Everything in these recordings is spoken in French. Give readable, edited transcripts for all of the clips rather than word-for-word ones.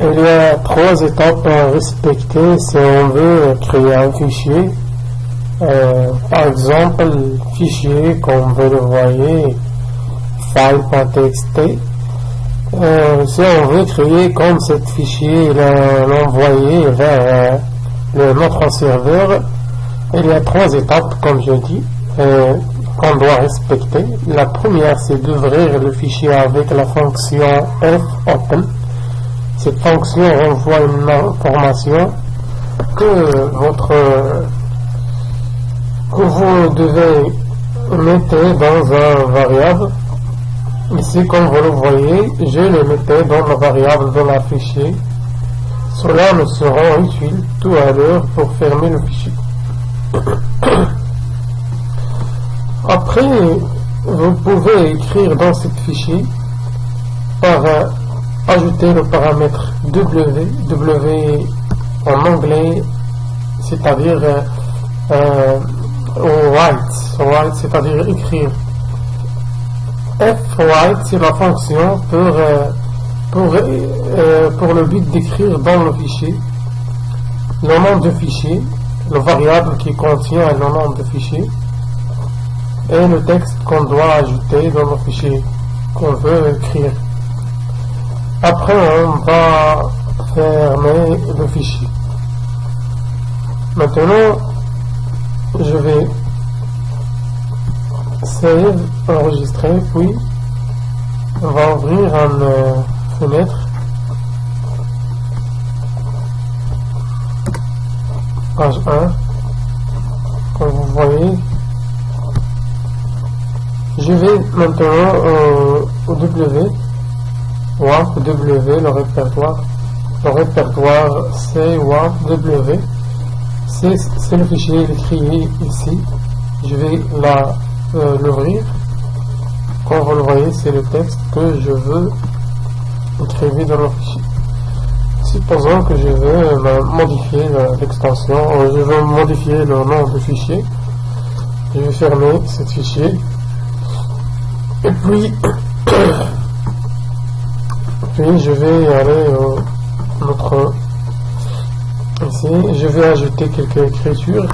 Il y a trois étapes à respecter si on veut créer un fichier. Par exemple, fichier, comme vous le voyez, file.txt. Si on veut créer comme ce fichier et l'envoyer vers notre serveur, il y a trois étapes, comme je dis, qu'on doit respecter. La première, c'est d'ouvrir le fichier avec la fonction fopen. Cette fonction renvoie une information que vous devez mettre dans un variable. Ici, comme vous le voyez, je le mettais dans la variable dans le fichier. Cela nous sera utile tout à l'heure pour fermer le fichier. Après, vous pouvez écrire dans ce fichier par ajouter le paramètre W en anglais, c'est-à-dire write, c'est-à-dire écrire. Write, c'est la fonction pour le but d'écrire dans le fichier le nom de fichier, la variable qui contient le nom de fichier et le texte qu'on doit ajouter dans le fichier qu'on veut écrire. Après, on va fermer le fichier. Maintenant, je vais save, enregistrer, puis on va ouvrir une fenêtre. Page 1. Comme vous voyez, je vais maintenant au W, le répertoire. Le répertoire c'est WAMP-W. C'est le fichier écrit ici. Je vais l'ouvrir. Comme vous le voyez, c'est le texte que je veux écrire dans le fichier. Supposons que je veux modifier l'extension, je veux modifier le nom du fichier. Je vais fermer ce fichier. Et puis, je vais aller au notre ici, je vais ajouter quelques écritures.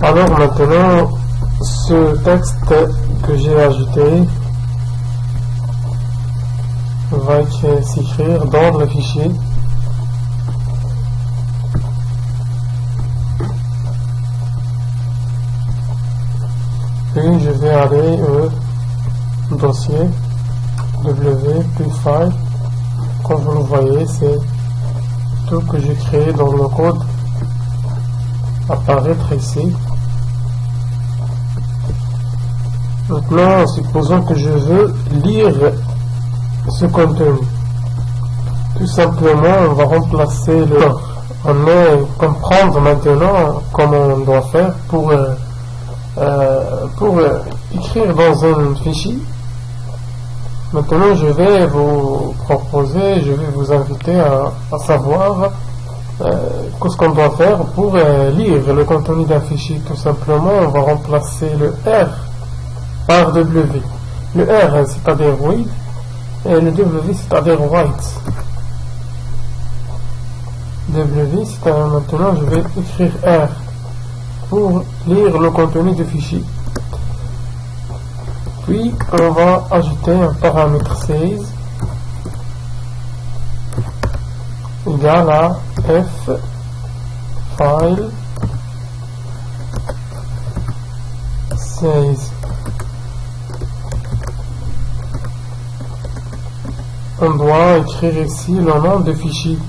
Alors maintenant, ce texte que j'ai ajouté va s'écrire dans le fichier. Puis je vais aller au dossier W plus file. Comme vous le voyez, c'est tout que j'ai créé dans le code apparaître ici. Maintenant, supposons que je veux lire ce contenu. Tout simplement, on va remplacer le... On va comprendre maintenant comment on doit faire pour écrire dans un fichier. Maintenant, je vais vous proposer, je vais vous inviter à savoir qu'est-ce qu'on doit faire pour lire le contenu d'un fichier. Tout simplement, on va remplacer le R par W. Le R, c'est-à-dire read, et le W, c'est-à-dire write. W, c'est-à-dire maintenant, je vais écrire R pour lire le contenu du fichier. Puis, on va ajouter un paramètre size égal à f file size. on doit écrire ici le nom de fichier.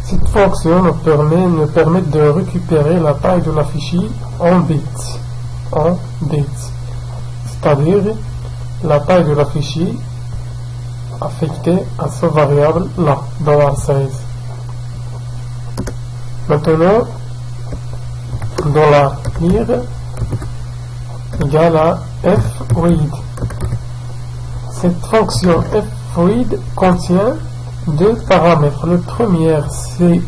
Cette fonction nous permet de récupérer la taille de la fichier en bits. C'est-à-dire la taille de la fichier affectée à ce variable là, $size. Maintenant, $lire égale à fread. Cette fonction fread contient deux paramètres. Le premier, c'est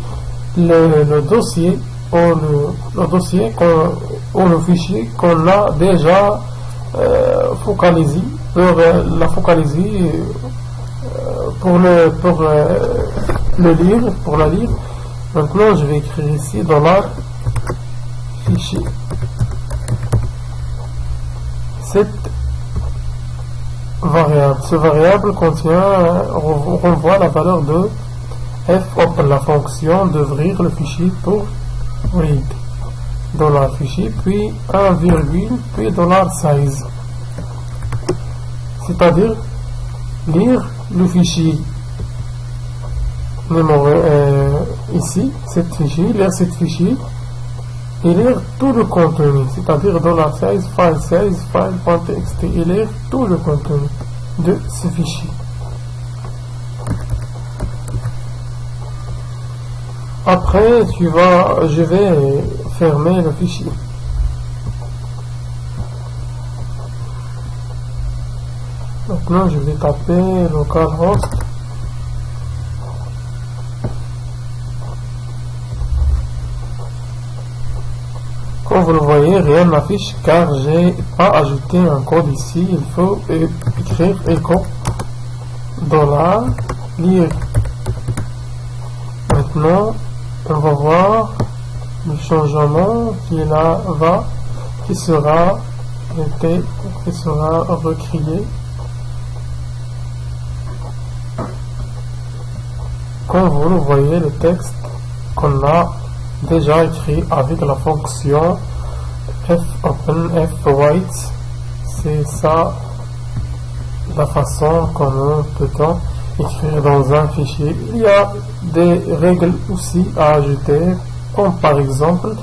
le dossier ou le fichier qu'on a déjà focalisé pour la lire. Maintenant, je vais écrire ici $fichier. Ce variable renvoie la valeur de fopen, la fonction d'ouvrir le fichier pour read. $fichier, puis un virgule, puis $size. C'est-à-dire lire le fichier numéro ici, cette fichier, lire cette fichier et lire tout le contenu, c'est-à-dire $size, file size, file.txt, et lire tout le contenu de ce fichier. Après, je vais fermer le fichier. Maintenant, je vais taper localhost. Comme vous le voyez, rien n'affiche car j'ai pas ajouté un code ici. Il faut écrire echo $lire. Maintenant, on va voir le changement qui sera recréé. Comme vous le voyez, le texte qu'on a déjà écrit avec la fonction fopen, fwrite, c'est ça la façon comment peut-on écrire dans un fichier. Il y a des règles aussi à ajouter, comme par exemple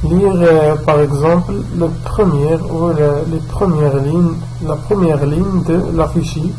lire par exemple la première ligne de la fichier